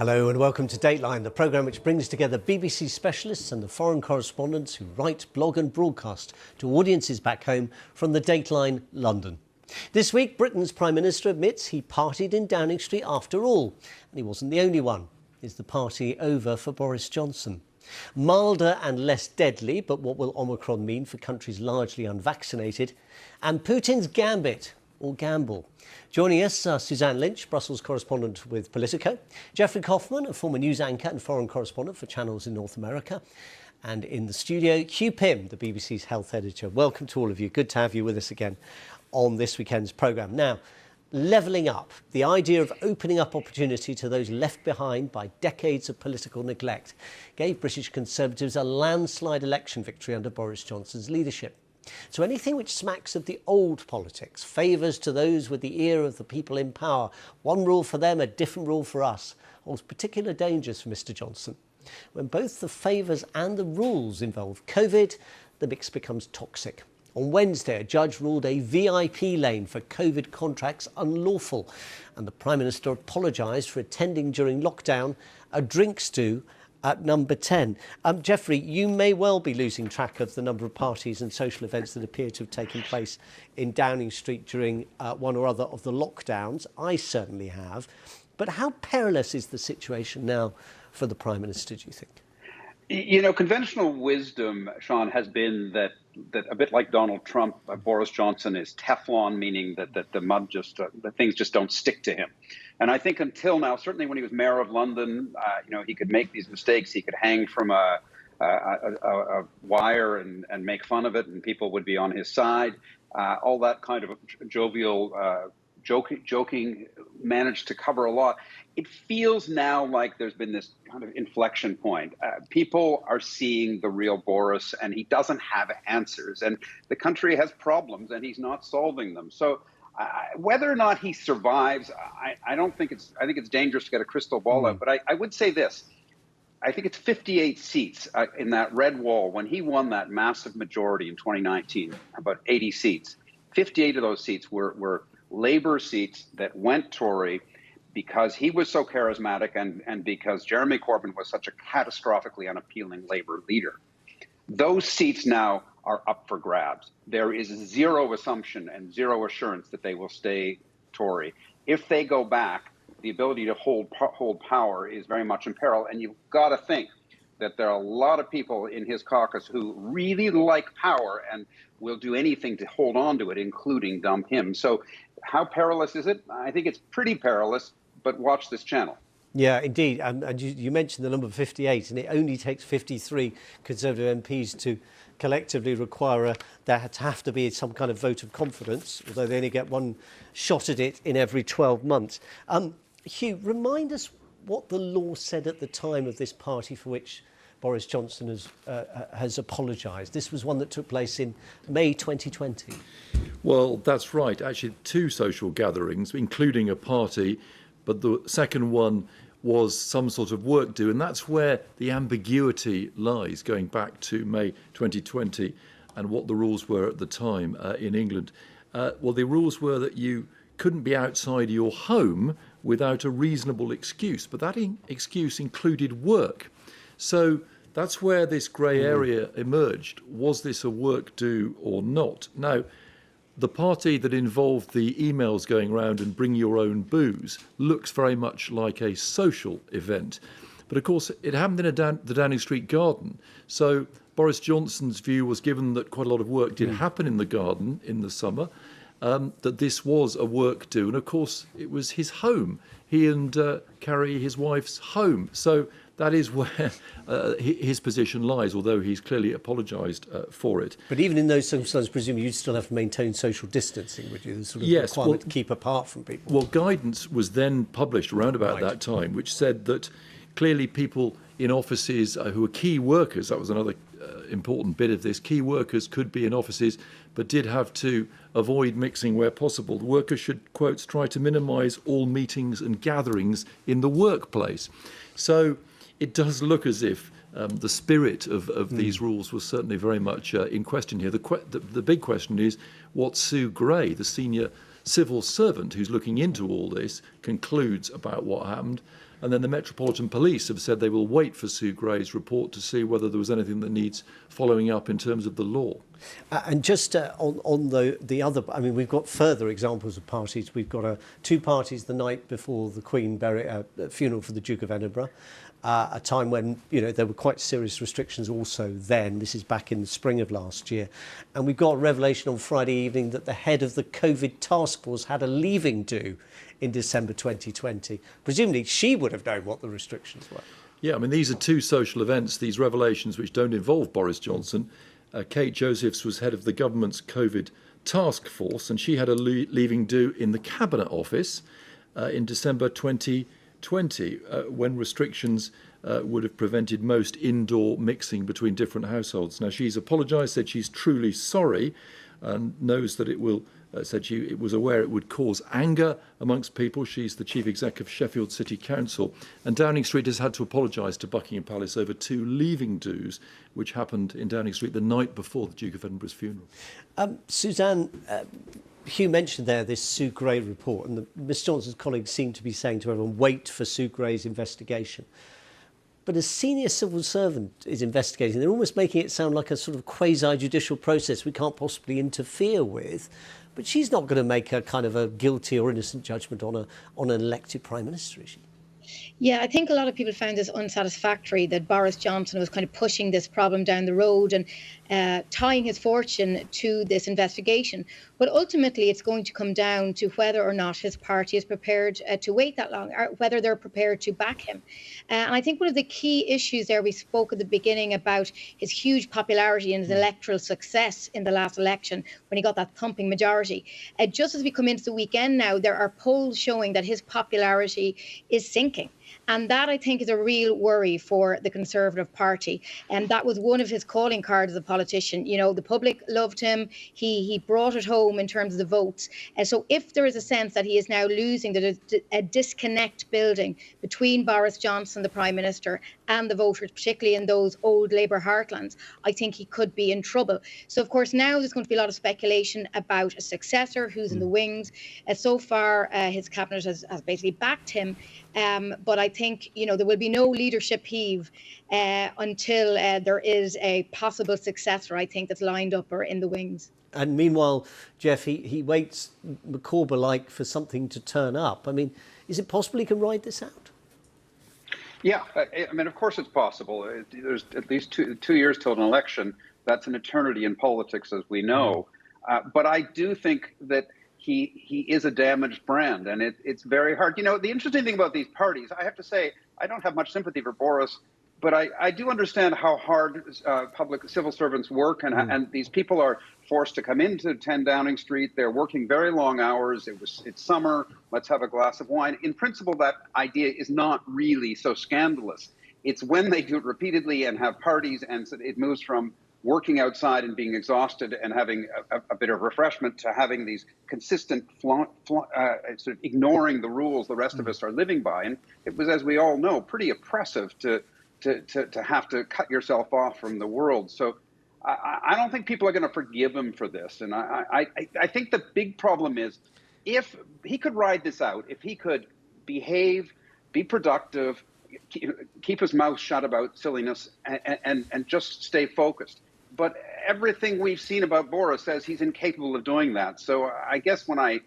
Hello and welcome to Dateline, the programme which brings together BBC specialists and the foreign correspondents who write, blog and broadcast to audiences back home from the Dateline London. This week, Britain's Prime Minister admits he partied in Downing Street after all, and he wasn't the only one. Is the party over for Boris Johnson? Milder and less deadly, but what will Omicron mean for countries largely unvaccinated? And Putin's gambit, or gamble. Joining us are Suzanne Lynch, Brussels correspondent with Politico, Geoffrey Kaufman, a former news anchor and foreign correspondent for channels in North America, and in the studio, Hugh Pym, the BBC's health editor. Welcome to all of you. Good to have you with us again on this weekend's programme. Now, levelling up, the idea of opening up opportunity to those left behind by decades of political neglect, gave British Conservatives a landslide election victory under Boris Johnson's leadership. So anything which smacks of the old politics, favours to those with the ear of the people in power, one rule for them, a different rule for us, holds particular dangers for Mr Johnson. When both the favours and the rules involve COVID, the mix becomes toxic. On Wednesday, a judge ruled a VIP lane for COVID contracts unlawful, and the Prime Minister apologised for attending during lockdown a drinks do at number 10. Geoffrey, you may well be losing track of the number of parties and social events that appear to have taken place in Downing Street during one or other of the lockdowns. I certainly have. But how perilous is the situation now for the Prime Minister, do you think? You know, conventional wisdom, Sean, has been that a bit like Donald Trump, Boris Johnson is Teflon, meaning that the things just don't stick to him. And I think until now, certainly when he was mayor of London, he could make these mistakes. He could hang from a wire and make fun of it, and people would be on his side. All that kind of jovial joking managed to cover a lot. It feels now like there's been this kind of inflection point. People are seeing the real Boris, and he doesn't have answers, and the country has problems, and he's not solving them. So whether or not he survives, I think it's dangerous to get a crystal ball out. But I would say this. I think it's 58 seats in that red wall. When he won that massive majority in 2019, about 80 seats, 58 of those seats were Labour seats that went Tory because he was so charismatic and because Jeremy Corbyn was such a catastrophically unappealing Labour leader. Those seats now are up for grabs. There is zero assumption and zero assurance that they will stay Tory. If they go back, the ability to hold power is very much in peril. And you've got to think that there are a lot of people in his caucus who really like power and will do anything to hold on to it, including dump him. So how perilous is it? I think it's pretty perilous, but watch this channel. Yeah, indeed. And you mentioned the number 58, and it only takes 53 Conservative MPs to collectively require there to have to be some kind of vote of confidence, although they only get one shot at it in every 12 months. Hugh, remind us what the law said at the time of this party for which Boris Johnson has apologised. This was one that took place in May 2020. Well, that's right. Actually, two social gatherings, including a party, but the second one was some sort of work do, and that's where the ambiguity lies, going back to May 2020 and what the rules were at the time in England. Well, the rules were that you couldn't be outside your home without a reasonable excuse, but that excuse included work. So that's where this grey area emerged. Was this a work do or not? Now, the party that involved the emails going around and bring your own booze looks very much like a social event. But of course, it happened in the Downing Street garden. So Boris Johnson's view was, given that quite a lot of work did happen in the garden in the summer, that this was a work do. And of course, it was his home. He and Carrie, his wife's home. So that is where his position lies, although he's clearly apologised for it. But even in those circumstances, presumably you'd still have to maintain social distancing, would you? The sort of requirement to keep apart from people. Well, guidance was then published around about that time, which said that clearly people in offices who are key workers, that was another important bit of this, key workers could be in offices but did have to avoid mixing where possible. The workers should, quotes, try to minimise all meetings and gatherings in the workplace. So it does look as if the spirit of these rules was certainly very much in question here. The big question is what Sue Gray, the senior civil servant who's looking into all this, concludes about what happened. And then the Metropolitan Police have said they will wait for Sue Gray's report to see whether there was anything that needs following up in terms of the law. And just on the other, I mean, we've got further examples of parties. We've got two parties the night before the Queen funeral for the Duke of Edinburgh, a time when, there were quite serious restrictions also then. This is back in the spring of last year. And we've got a revelation on Friday evening that the head of the COVID task force had a leaving do in December 2020. Presumably she would have known what the restrictions were. Yeah, I mean, these are two social events, these revelations which don't involve Boris Johnson. Kate Josephs was head of the government's COVID task force, and she had a leaving do in the Cabinet Office in December 2020, when restrictions would have prevented most indoor mixing between different households. Now, she's apologised, said she's truly sorry, and knows that it was aware it would cause anger amongst people. She's the chief exec of Sheffield City Council. And Downing Street has had to apologise to Buckingham Palace over two leaving do's, which happened in Downing Street the night before the Duke of Edinburgh's funeral. Suzanne, Hugh mentioned there this Sue Gray report, and Miss Johnson's colleagues seem to be saying to everyone, wait for Sue Gray's investigation. But a senior civil servant is investigating. They're almost making it sound like a sort of quasi-judicial process we can't possibly interfere with. But she's not going to make a kind of a guilty or innocent judgment on an elected Prime Minister, is she? Yeah, I think a lot of people found this unsatisfactory, that Boris Johnson was kind of pushing this problem down the road and tying his fortune to this investigation. But ultimately, it's going to come down to whether or not his party is prepared to wait that long, or whether they're prepared to back him. And I think one of the key issues there, we spoke at the beginning about his huge popularity and his electoral success in the last election when he got that thumping majority. Just as we come into the weekend now, there are polls showing that his popularity is sinking. And that, I think, is a real worry for the Conservative Party. And that was one of his calling cards as a politician. The public loved him. He brought it home in terms of the votes. And so if there is a sense that he is now losing, that a disconnect building between Boris Johnson, the Prime Minister, and the voters, particularly in those old Labour heartlands, I think he could be in trouble. So, of course, now there's going to be a lot of speculation about a successor who's in the wings. So far, his cabinet has basically backed him. But I think, there will be no leadership heave until there is a possible successor, I think, that's lined up or in the wings. And meanwhile, Jeff, he waits, Micawber-like, for something to turn up. I mean, is it possible he can ride this out? Yeah, I mean, of course it's possible. There's at least two years till an election. That's an eternity in politics, as we know. But I do think that he is a damaged brand, and it's very hard. The interesting thing about these parties, I have to say, I don't have much sympathy for Boris, but I do understand how hard public civil servants work, and these people are forced to come into 10 Downing Street. They're working very long hours. It's summer. Let's have a glass of wine. In principle, that idea is not really so scandalous. It's when they do it repeatedly and have parties, and so it moves from working outside and being exhausted and having a bit of refreshment to having these consistent sort of ignoring the rules the rest of us are living by. And it was, as we all know, pretty oppressive to have to cut yourself off from the world. So I don't think people are going to forgive him for this. And I think the big problem is, if he could ride this out, if he could behave, be productive, keep his mouth shut about silliness, and just stay focused. But everything we've seen about Boris says he's incapable of doing that. So I guess when I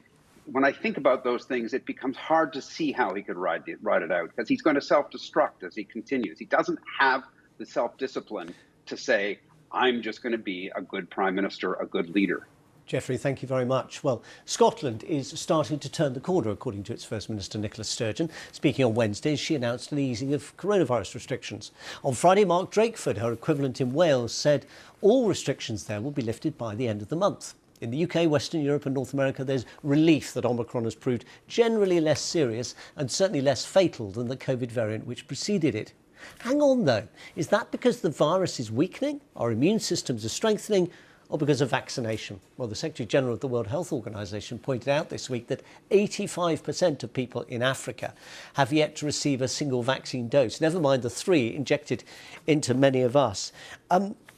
think about those things, it becomes hard to see how he could ride it out, because he's going to self-destruct as he continues. He doesn't have the self-discipline to say, I'm just going to be a good Prime Minister, a good leader. Geoffrey, thank you very much. Well, Scotland is starting to turn the corner, according to its First Minister, Nicola Sturgeon. Speaking on Wednesday, she announced an easing of coronavirus restrictions. On Friday, Mark Drakeford, her equivalent in Wales, said all restrictions there will be lifted by the end of the month. In the UK, Western Europe and North America, there's relief that Omicron has proved generally less serious and certainly less fatal than the COVID variant which preceded it. Hang on, though. Is that because the virus is weakening, our immune systems are strengthening, or because of vaccination? Well, the Secretary-General of the World Health Organization pointed out this week that 85% of people in Africa have yet to receive a single vaccine dose, never mind the 3 injected into many of us.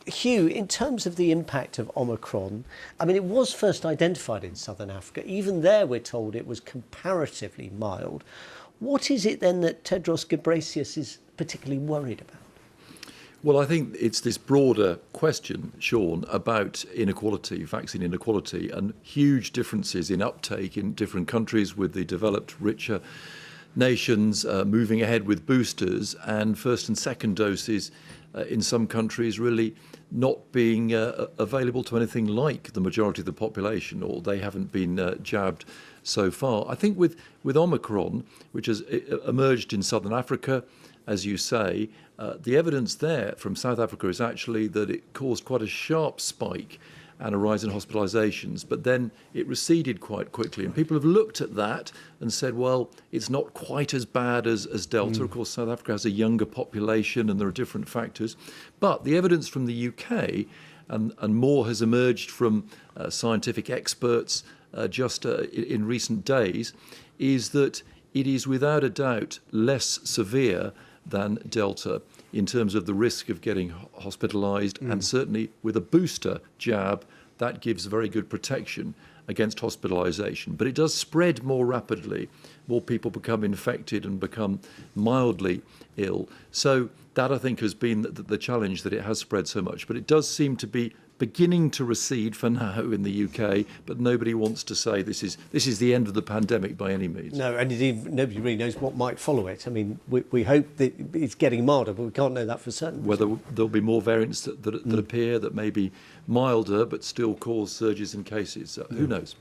Hugh, in terms of the impact of Omicron, I mean, it was first identified in southern Africa. Even there, we're told it was comparatively mild. What is it then that Tedros Ghebreyesus is particularly worried about? Well, I think it's this broader question, Sean, about inequality, vaccine inequality, and huge differences in uptake in different countries, with the developed, richer nations moving ahead with boosters, and first and second doses in some countries really not being available to anything like the majority of the population, or they haven't been jabbed so far. I think with Omicron, which has emerged in southern Africa, as you say, the evidence there from South Africa is actually that it caused quite a sharp spike and a rise in hospitalisations, but then it receded quite quickly. And people have looked at that and said, well, it's not quite as bad as Delta. Of course, South Africa has a younger population and there are different factors. But the evidence from the UK, and more has emerged from scientific experts just in recent days, is that it is without a doubt less severe than Delta in terms of the risk of getting hospitalised, and certainly with a booster jab, that gives very good protection against hospitalisation. But it does spread more rapidly. More people become infected and become mildly ill. So that, I think, has been the challenge, that it has spread so much. But it does seem to be beginning to recede for now in the UK, but nobody wants to say this is the end of the pandemic by any means. No, and indeed nobody really knows what might follow it. I mean, we hope that it's getting milder, but we can't know that for certain. Whether there'll be more variants that appear that may be milder but still cause surges in cases. Who knows?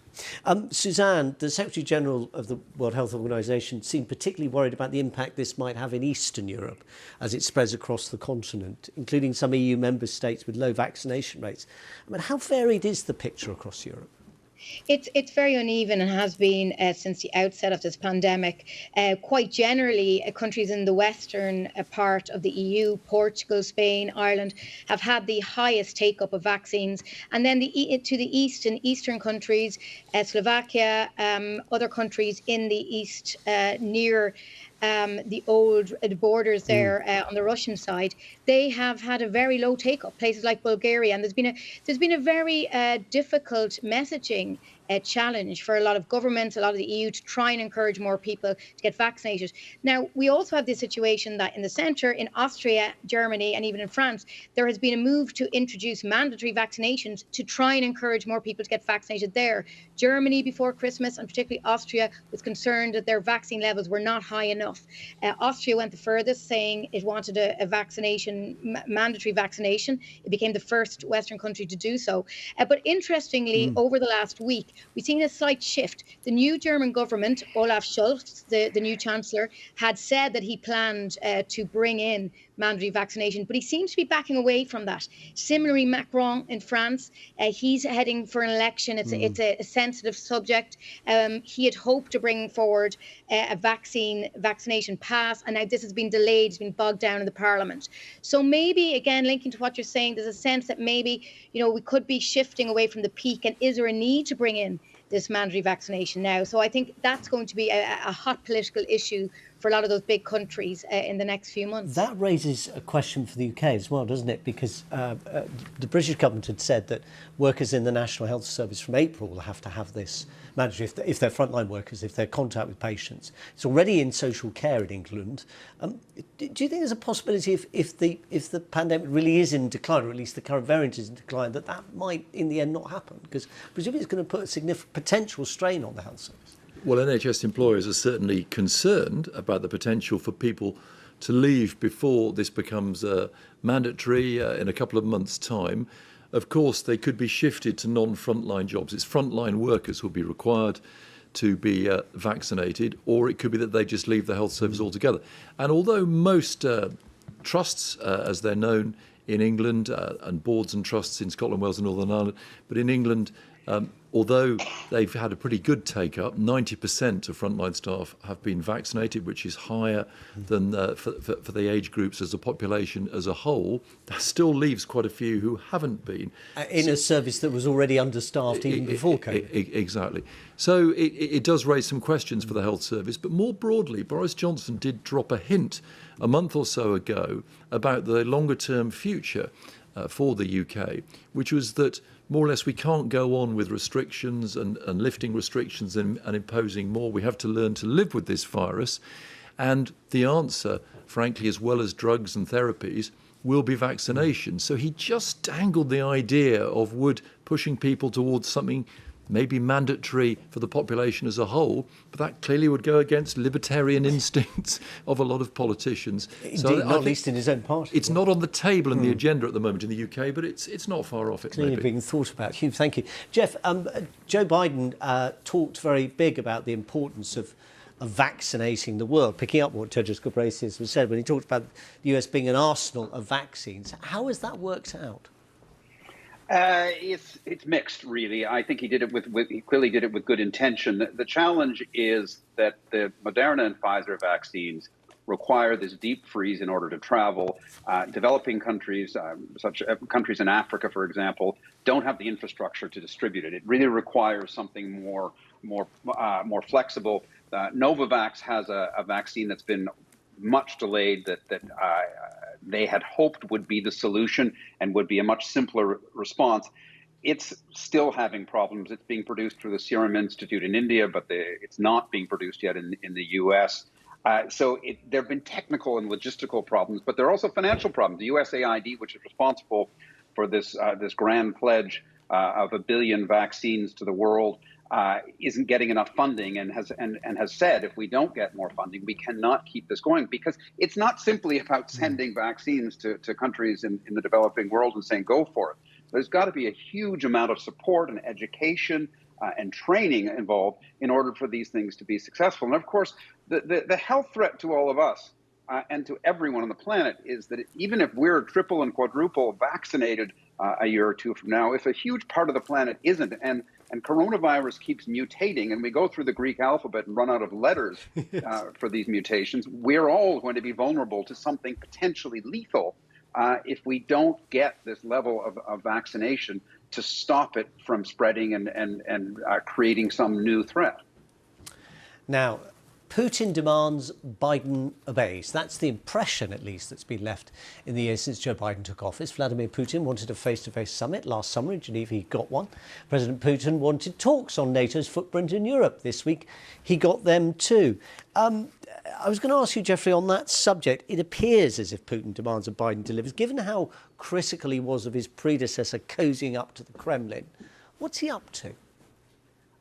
Suzanne, the Secretary-General of the World Health Organization, seemed particularly worried about the impact this might have in Eastern Europe as it spreads across the continent, including some EU member states with low vaccination rates. I mean, how varied is the picture across Europe? It's very uneven and has been since the outset of this pandemic. Quite generally, countries in the western part of the EU, Portugal, Spain, Ireland, have had the highest take-up of vaccines. And then to the east, in eastern countries, Slovakia, other countries in the east near the old borders there on the Russian side, they have had a very low take-up. Places like Bulgaria, and there's been a very difficult messaging challenge for a lot of governments, a lot of the EU, to try and encourage more people to get vaccinated. Now, we also have this situation that in the centre, in Austria, Germany, and even in France, there has been a move to introduce mandatory vaccinations to try and encourage more people to get vaccinated there. Germany, before Christmas, and particularly Austria, was concerned that their vaccine levels were not high enough. Austria went the furthest, saying it wanted a vaccination, mandatory vaccination. It became the first Western country to do so. But interestingly, over the last week, we've seen a slight shift. The new German government, Olaf Scholz, the new chancellor, had said that he planned to bring in mandatory vaccination, but he seems to be backing away from that. Similarly, Macron in France, he's heading for an election. It's a sensitive subject. He had hoped to bring forward a vaccination pass, and now this has been delayed. It's been bogged down in the Parliament. So maybe, again, linking to what you're saying, there's a sense that maybe, we could be shifting away from the peak, and is there a need to bring in this mandatory vaccination now? So I think that's going to be a hot political issue for a lot of those big countries in the next few months. That raises a question for the UK as well, doesn't it? Because the British government had said that workers in the National Health Service from April will have to have this mandatory if they're frontline workers, if they're in contact with patients. It's already in social care in England. Do you think there's a possibility if the pandemic really is in decline, or at least the current variant is in decline, that might in the end not happen? Because presumably it's going to put a significant potential strain on the health service. Well, NHS employers are certainly concerned about the potential for people to leave before this becomes mandatory in a couple of months' time. Of course, they could be shifted to non-frontline jobs. It's frontline workers who will be required to be vaccinated, or it could be that they just leave the health service altogether. And although most trusts, as they're known in England, and boards and trusts in Scotland, Wales and Northern Ireland, but in England, although they've had a pretty good take-up, 90% of frontline staff have been vaccinated, which is higher than for the age groups as a population as a whole. That still leaves quite a few who haven't been. In a service that was already understaffed even before COVID. Exactly. So it does raise some questions for the health service. But more broadly, Boris Johnson did drop a hint a month or so ago about the longer-term future for the UK, which was that more or less we can't go on with restrictions and lifting restrictions and imposing more. We have to learn to live with this virus. And the answer, frankly, as well as drugs and therapies, will be vaccination. So he just dangled the idea of pushing people towards something maybe mandatory for the population as a whole, but that clearly would go against libertarian instincts of a lot of politicians. Indeed, so not least in his own party. It's not on the table in the agenda at the moment in the UK, but it's not far off it. Clearly maybe. being thought about. Hugh, thank you. Jeff, Joe Biden talked very big about the importance of vaccinating the world, picking up what Tedros Ghebreyesus said when he talked about the US being an arsenal of vaccines. How has that worked out? It's mixed, really. I think he clearly did it with good intention. The challenge is that the Moderna and Pfizer vaccines require this deep freeze in order to travel. Developing countries, such countries in Africa, for example, don't have the infrastructure to distribute it. It really requires something more flexible. Novavax has a vaccine that's been much delayed that they had hoped would be the solution and would be a much simpler response. It's still having problems. It's being produced through the Serum Institute in India, but it's not being produced yet in the US. So there have been technical and logistical problems, but there are also financial problems. The USAID, which is responsible for this grand pledge of 1 billion vaccines to the world, isn't getting enough funding and has said if we don't get more funding, we cannot keep this going, because it's not simply about sending vaccines to countries in the developing world and saying go for it. There's got to be a huge amount of support and education and training involved in order for these things to be successful. And of course, the health threat to all of us and to everyone on the planet is that even if we're triple and quadruple vaccinated a year or two from now, if a huge part of the planet isn't, and coronavirus keeps mutating and we go through the Greek alphabet and run out of letters for these mutations, we're all going to be vulnerable to something potentially lethal if we don't get this level of vaccination to stop it from spreading and creating some new threat. Now, Putin demands, Biden obeys. That's the impression, at least, that's been left in the years since Joe Biden took office. Vladimir Putin wanted a face-to-face summit last summer in Geneva. He got one. President Putin wanted talks on NATO's footprint in Europe. This week, he got them too. I was going to ask you, Geoffrey, on that subject. It appears as if Putin demands and Biden delivers. Given how critical he was of his predecessor cozying up to the Kremlin, what's he up to?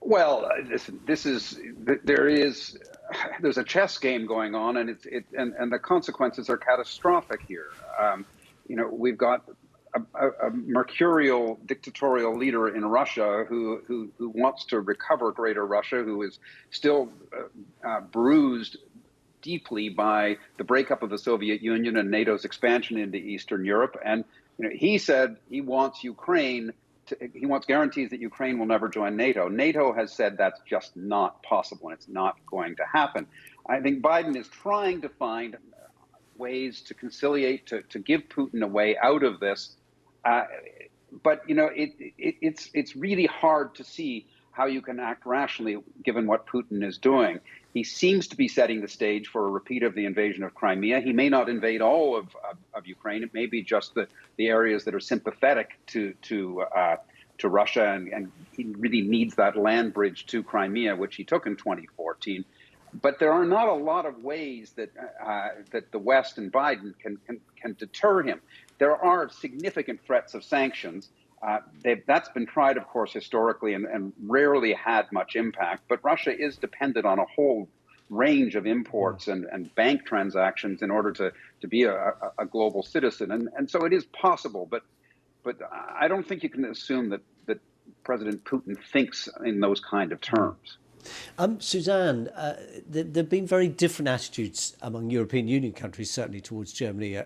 Well, listen, there's a chess game going on, and and the consequences are catastrophic here. We've got a mercurial dictatorial leader in Russia who wants to recover Greater Russia, who is still bruised deeply by the breakup of the Soviet Union and NATO's expansion into Eastern Europe. And he said he wants he wants guarantees that Ukraine will never join NATO. NATO has said that's just not possible, and it's not going to happen. I think Biden is trying to find ways to conciliate, to give Putin a way out of this. But it's really hard to see how you can act rationally given what Putin is doing. He seems to be setting the stage for a repeat of the invasion of Crimea. He may not invade all of Ukraine. It may be just the areas that are sympathetic to Russia, and he really needs that land bridge to Crimea, which he took in 2014. But there are not a lot of ways that the West and Biden can deter him. There are significant threats of sanctions. That's been tried, of course, historically and rarely had much impact. But Russia is dependent on a whole range of imports and bank transactions in order to be a global citizen. And so it is possible. But I don't think you can assume that President Putin thinks in those kind of terms. Suzanne, there have been very different attitudes among European Union countries, certainly towards Germany,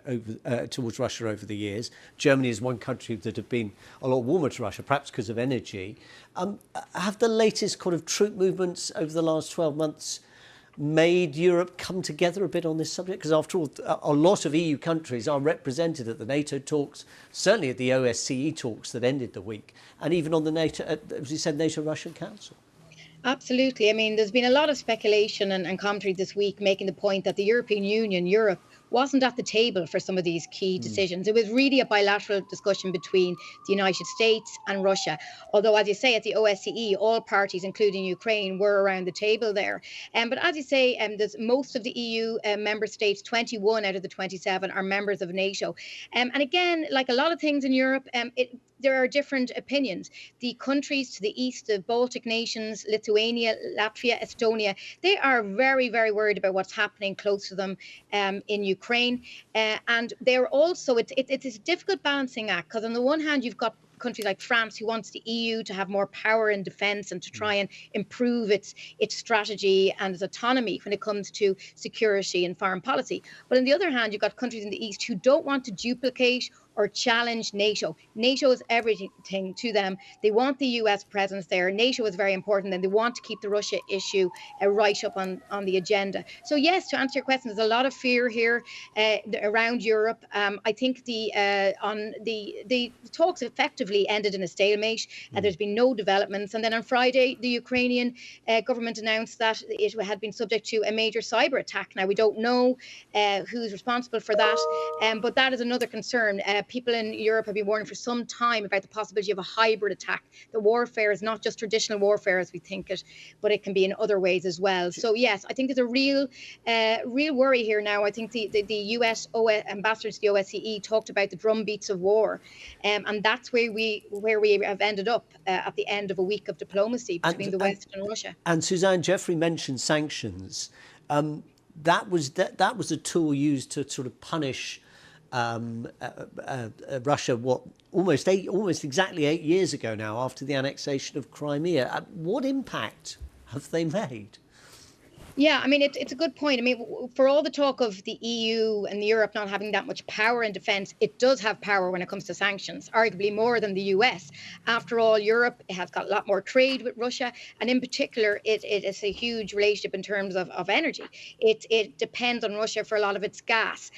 towards Russia over the years. Germany is one country that have been a lot warmer to Russia, perhaps because of energy. Have the latest kind of troop movements over the last 12 months made Europe come together a bit on this subject? Because after all, a lot of EU countries are represented at the NATO talks, certainly at the OSCE talks that ended the week, and even on the NATO, as you said, NATO-Russia Council. Absolutely. I mean, there's been a lot of speculation and commentary this week making the point that the European Union, Europe, wasn't at the table for some of these key decisions. It was really a bilateral discussion between the United States and Russia. Although, as you say, at the OSCE, all parties, including Ukraine, were around the table there. But as you say, there's most of the EU member states, 21 out of the 27, are members of NATO. And again, like a lot of things in Europe, there are different opinions. The countries to the east, the Baltic nations, Lithuania, Latvia, Estonia, they are very, very worried about what's happening close to them in Ukraine. And they're also, it's a difficult balancing act, because on the one hand, you've got country like France, who wants the EU to have more power in defence and to try and improve its strategy and its autonomy when it comes to security and foreign policy. But on the other hand, you've got countries in the East who don't want to duplicate or challenge NATO. NATO is everything to them. They want the US presence there. NATO is very important, and they want to keep the Russia issue right up on the agenda. So yes, to answer your question, there's a lot of fear here around Europe. I think the talks effectively ended in a stalemate. There's been no developments. And then on Friday, the Ukrainian government announced that it had been subject to a major cyber attack. Now, we don't know who's responsible for that, but that is another concern. People in Europe have been warning for some time about the possibility of a hybrid attack. The warfare is not just traditional warfare as we think it, but it can be in other ways as well. So yes, I think there's a real worry here now. I think the US ambassador to the OSCE talked about the drumbeats of war, and that's where we have ended up at the end of a week of diplomacy between the West and Russia. And Suzanne, Jeffrey mentioned sanctions. That was a tool used to sort of punish Russia, almost exactly 8 years ago now, after the annexation of Crimea. What impact have they made? Yeah, I mean, it's a good point. I mean, for all the talk of the EU and Europe not having that much power in defence, it does have power when it comes to sanctions, arguably more than the US. After all, Europe has got a lot more trade with Russia, and in particular, it is a huge relationship in terms of energy. It depends on Russia for a lot of its gas.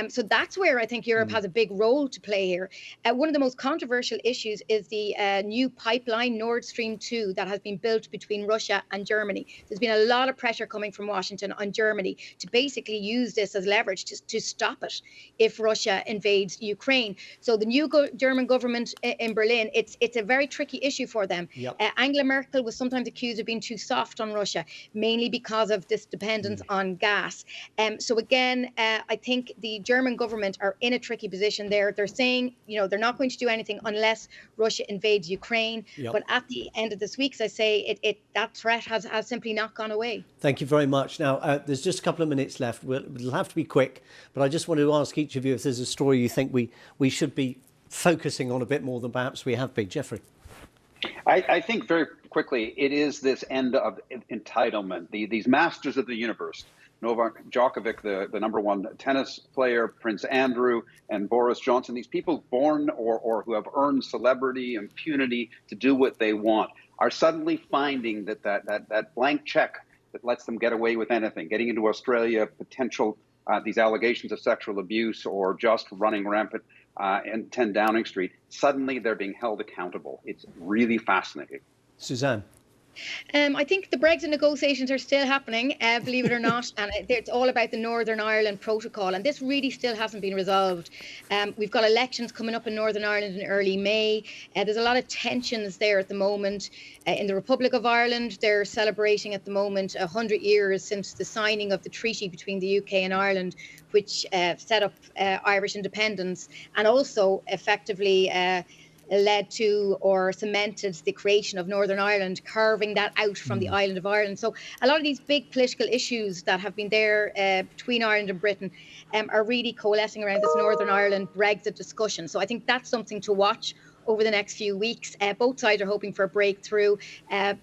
So that's where I think Europe has a big role to play here. One of the most controversial issues is the new pipeline, Nord Stream 2, that has been built between Russia and Germany. There's been a lot of pressure coming from Washington on Germany to basically use this as leverage to stop it if Russia invades Ukraine. So the new German government in Berlin, it's a very tricky issue for them. Yep. Angela Merkel was sometimes accused of being too soft on Russia, mainly because of this dependence on gas. So again, I think the German government are in a tricky position there. They're saying, they're not going to do anything unless Russia invades Ukraine. Yep. But at the end of this week, as I say, that threat has simply not gone away. Thank you very much. Now, there's just a couple of minutes left. We'll have to be quick, but I just want to ask each of you if there's a story you think we should be focusing on a bit more than perhaps we have been. Jeffrey. I think very quickly, it is this end of entitlement. These masters of the universe, Novak Djokovic, the number one tennis player, Prince Andrew, and Boris Johnson, these people born or who have earned celebrity, impunity to do what they want, are suddenly finding that blank check that lets them get away with anything, getting into Australia, potential these allegations of sexual abuse or just running rampant in 10 Downing Street. Suddenly they're being held accountable. It's really fascinating. Suzanne. I think the Brexit negotiations are still happening, believe it or not, and it's all about the Northern Ireland protocol, and this really still hasn't been resolved. We've got elections coming up in Northern Ireland in early May. There's a lot of tensions there at the moment. In the Republic of Ireland, they're celebrating at the moment 100 years since the signing of the treaty between the UK and Ireland, which set up Irish independence and also effectively led to or cemented the creation of Northern Ireland, carving that out from the island of Ireland. So a lot of these big political issues that have been there between Ireland and Britain are really coalescing around this Northern Ireland Brexit discussion. So I think that's something to watch over the next few weeks. Both sides are hoping for a breakthrough,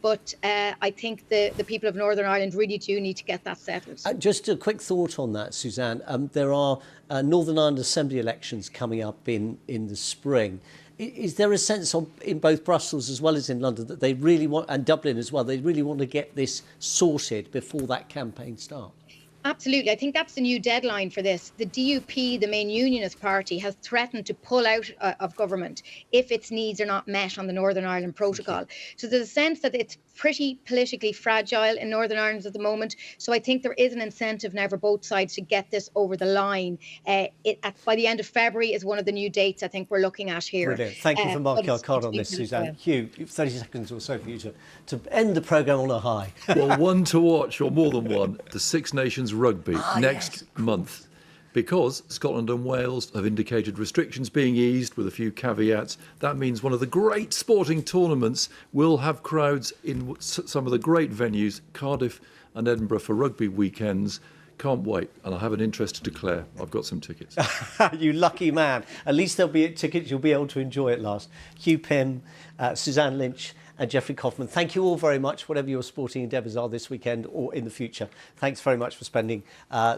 but I think the people of Northern Ireland really do need to get that settled. Just a quick thought on that, Suzanne. There are Northern Ireland Assembly elections coming up in the spring. Is there a sense in both Brussels as well as in London that they really want, and Dublin as well, they really want to get this sorted before that campaign starts? Absolutely. I think that's the new deadline for this. The DUP, the main unionist party, has threatened to pull out of government if its needs are not met on the Northern Ireland Protocol. So there's a sense that it's pretty politically fragile in Northern Ireland at the moment. So I think there is an incentive now for both sides to get this over the line. By the end of February is one of the new dates I think we're looking at here. Brilliant. Thank you for marking our card on this, Suzanne. Hugh, 30 seconds or so for you to end the programme on a high. Well, one to watch, or more than one, the Six Nations Rugby next month. Because Scotland and Wales have indicated restrictions being eased with a few caveats, that means one of the great sporting tournaments will have crowds in some of the great venues, Cardiff and Edinburgh, for rugby weekends. Can't wait. And I have an interest to declare. I've got some tickets. You lucky man. At least there'll be tickets you'll be able to enjoy at last. Hugh Pym, Suzanne Lynch and Geoffrey Kaufman, thank you all very much, whatever your sporting endeavours are this weekend or in the future. Thanks very much for spending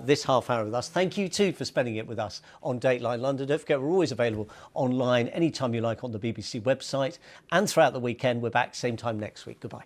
this half hour with us. Thank you too for spending it with us on Dateline London. Don't forget, we're always available online anytime you like on the BBC website. And throughout the weekend, we're back same time next week. Goodbye.